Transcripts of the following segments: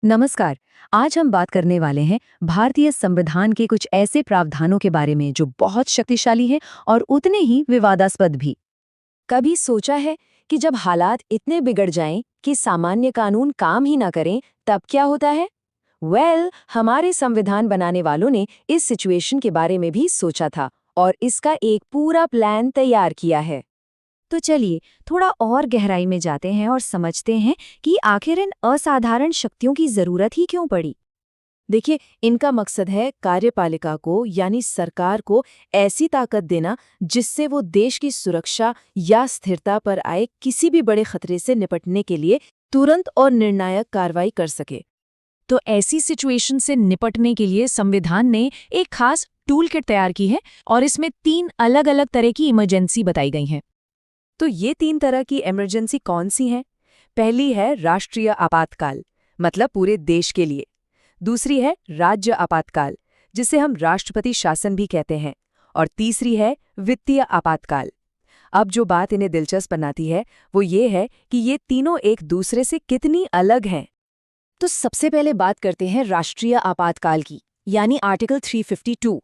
नमस्कार। आज हम बात करने वाले हैं भारतीय संविधान के कुछ ऐसे प्रावधानों के बारे में जो बहुत शक्तिशाली हैं और उतने ही विवादास्पद भी। कभी सोचा है कि जब हालात इतने बिगड़ जाएं कि सामान्य कानून काम ही ना करें, तब क्या होता है? हमारे संविधान बनाने वालों ने इस सिचुएशन के बारे में भी सोचा था और इसका एक पूरा प्लान तैयार किया है। तो चलिए थोड़ा और गहराई में जाते हैं और समझते हैं कि आखिर इन असाधारण शक्तियों की जरूरत ही क्यों पड़ी। देखिए, इनका मकसद है कार्यपालिका को यानी सरकार को ऐसी ताकत देना जिससे वो देश की सुरक्षा या स्थिरता पर आए किसी भी बड़े खतरे से निपटने के लिए तुरंत और निर्णायक कार्रवाई कर सके। तो ऐसी सिचुएशन से निपटने के लिए संविधान ने एक खास टूल किट तैयार की है और इसमें 3 अलग-अलग तरह की इमरजेंसी बताई गई हैं। तो ये 3 तरह की इमरजेंसी कौन सी हैं? पहली है राष्ट्रीय आपातकाल, मतलब पूरे देश के लिए। दूसरी है राज्य आपातकाल, जिसे हम राष्ट्रपति शासन भी कहते हैं। और तीसरी है वित्तीय आपातकाल। अब जो बात इन्हें दिलचस्प बनाती है वो ये है कि ये तीनों एक दूसरे से कितनी अलग हैं। तो सबसे पहले बात करते हैं राष्ट्रीय आपातकाल की, यानी आर्टिकल 352।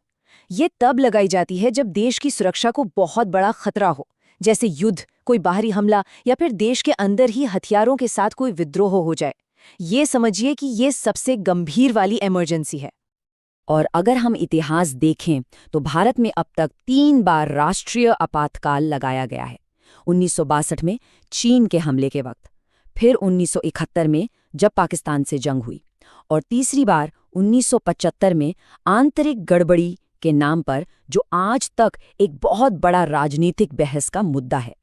ये तब लगाई जाती है जब देश की सुरक्षा को बहुत बड़ा खतरा हो, जैसे युद्ध, कोई बाहरी हमला या फिर देश के अंदर ही हथियारों के साथ कोई विद्रोह हो जाए। ये समझिए कि ये सबसे गंभीर वाली इमरजेंसी है। और अगर हम इतिहास देखें तो भारत में अब तक 3 बार राष्ट्रीय आपातकाल लगाया गया है। 1962 में चीन के हमले के वक्त, फिर 1971 में जब पाकिस्तान से जंग हुई, और तीसरी बार 1975 में आंतरिक गड़बड़ी के नाम पर, जो आज तक एक बहुत बड़ा राजनीतिक बहस का मुद्दा है।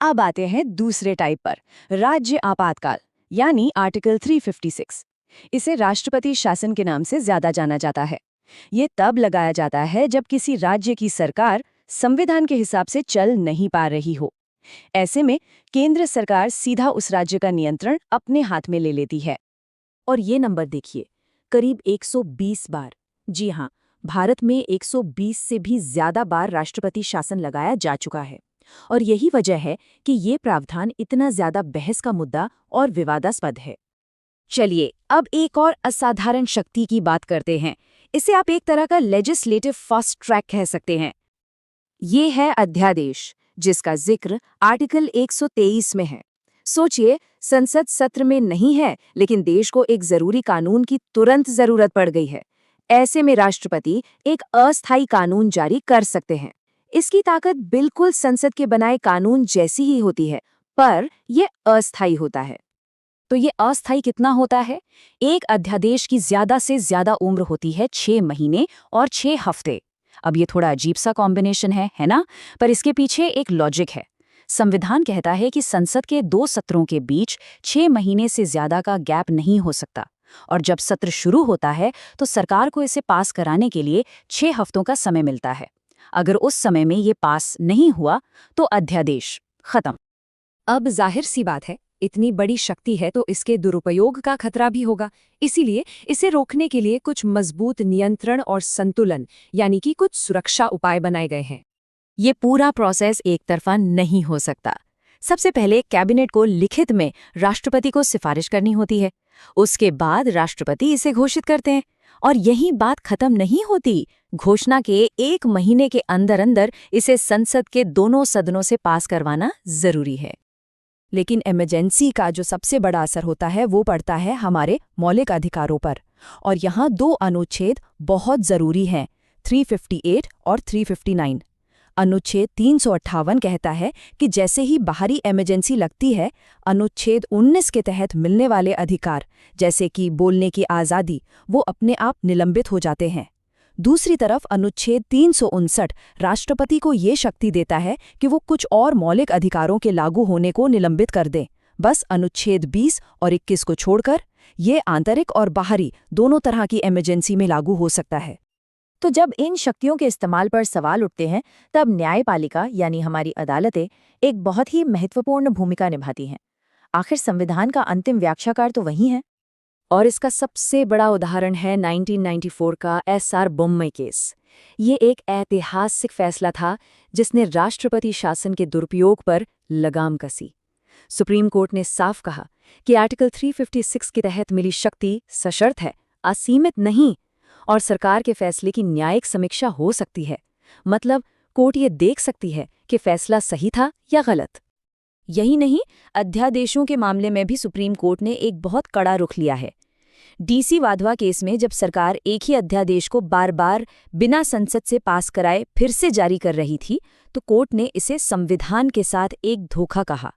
अब आते हैं दूसरे टाइप पर, राज्य आपातकाल, यानी आर्टिकल 356। इसे राष्ट्रपति शासन के नाम से ज्यादा जाना जाता है। ये तब लगाया जाता है जब किसी राज्य की सरकार संविधान के हिसाब से चल नहीं पा रही हो। ऐसे में केंद्र सरकार सीधा उस राज्य का नियंत्रण अपने हाथ में ले लेती है। और ये नंबर देखिए, करीब 120 बार। जी हाँ, भारत में 120 से भी ज्यादा बार राष्ट्रपति शासन लगाया जा चुका है। और यही वजह है कि ये प्रावधान इतना ज्यादा बहस का मुद्दा और विवादास्पद है। चलिए अब एक और असाधारण शक्ति की बात करते हैं। इसे आप एक तरह का लेजिस्लेटिव फास्ट ट्रैक कह सकते हैं। ये है अध्यादेश, जिसका जिक्र आर्टिकल 123 में है। सोचिए, संसद सत्र में नहीं है, लेकिन देश को एक जरूरी कानून की तुरंत जरूरत पड़ गई है। ऐसे में राष्ट्रपति एक अस्थायी कानून जारी कर सकते हैं। इसकी ताकत बिल्कुल संसद के बनाए कानून जैसी ही होती है, पर यह अस्थायी होता है। तो ये अस्थायी कितना होता है? एक अध्यादेश की ज्यादा से ज्यादा उम्र होती है 6 महीने और 6 हफ्ते। अब ये थोड़ा अजीब सा कॉम्बिनेशन है ना? पर इसके पीछे एक लॉजिक है। संविधान कहता है कि संसद के 2 सत्रों के बीच 6 महीने से ज्यादा का गैप नहीं हो सकता, और जब सत्र शुरू होता है तो सरकार को इसे पास कराने के लिए 6 हफ्तों का समय मिलता है। अगर उस समय में ये पास नहीं हुआ तो अध्यादेश खत्म। अब जाहिर सी बात है, इतनी बड़ी शक्ति है तो इसके दुरुपयोग का खतरा भी होगा। इसीलिए इसे रोकने के लिए कुछ मजबूत नियंत्रण और संतुलन, यानी कि कुछ सुरक्षा उपाय बनाए गए हैं। ये पूरा प्रोसेस एक तरफा नहीं हो सकता। सबसे पहले कैबिनेट को लिखित में राष्ट्रपति को सिफारिश करनी होती है। उसके बाद राष्ट्रपति इसे घोषित करते हैं। और यही बात खत्म नहीं होती। घोषणा के 1 महीने के अंदर अंदर इसे संसद के दोनों सदनों से पास करवाना जरूरी है। लेकिन इमरजेंसी का जो सबसे बड़ा असर होता है वो पड़ता है हमारे मौलिक अधिकारों पर। और यहाँ 2 अनुच्छेद बहुत जरूरी हैं, 358 और 359। अनुच्छेद 358 कहता है कि जैसे ही बाहरी इमरजेंसी लगती है, अनुच्छेद 19 के तहत मिलने वाले अधिकार, जैसे कि बोलने की आज़ादी, वो अपने आप निलंबित हो जाते हैं। दूसरी तरफ अनुच्छेद 359 राष्ट्रपति को ये शक्ति देता है कि वो कुछ और मौलिक अधिकारों के लागू होने को निलंबित कर दे। बस अनुच्छेद 20 और 21 को छोड़कर ये आंतरिक और बाहरी दोनों तरह की इमरजेंसी में लागू हो सकता है। तो जब इन शक्तियों के इस्तेमाल पर सवाल उठते हैं, तब न्यायपालिका यानी हमारी अदालतें एक बहुत ही महत्वपूर्ण भूमिका निभाती हैं। आखिर संविधान का अंतिम व्याख्याकार तो वही है। और इसका सबसे बड़ा उदाहरण है 1994 का एसआर बोम्मई केस। ये एक ऐतिहासिक फैसला था जिसने राष्ट्रपति शासन के दुरुपयोग पर लगाम कसी। सुप्रीम कोर्ट ने साफ कहा कि आर्टिकल 356 के तहत मिली शक्ति सशर्त है, असीमित नहीं, और सरकार के फैसले की न्यायिक समीक्षा हो सकती है। मतलब कोर्ट ये देख सकती है कि फैसला सही था या गलत। यही नहीं, अध्यादेशों के मामले में भी सुप्रीम कोर्ट ने एक बहुत कड़ा रुख लिया है। डीसी वाधवा केस में जब सरकार एक ही अध्यादेश को बार बार बिना संसद से पास कराए फिर से जारी कर रही थी, तो कोर्ट ने इसे संविधान के साथ एक धोखा कहा।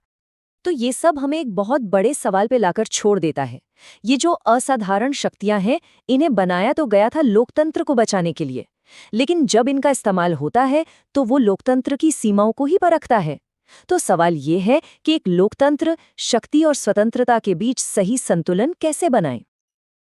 तो ये सब हमें एक बहुत बड़े सवाल पे लाकर छोड़ देता है। ये जो असाधारण शक्तियां हैं, इन्हें बनाया तो गया था लोकतंत्र को बचाने के लिए, लेकिन जब इनका इस्तेमाल होता है तो वो लोकतंत्र की सीमाओं को ही परखता है। तो सवाल ये है कि एक लोकतंत्र शक्ति और स्वतंत्रता के बीच सही संतुलन कैसे बनाए।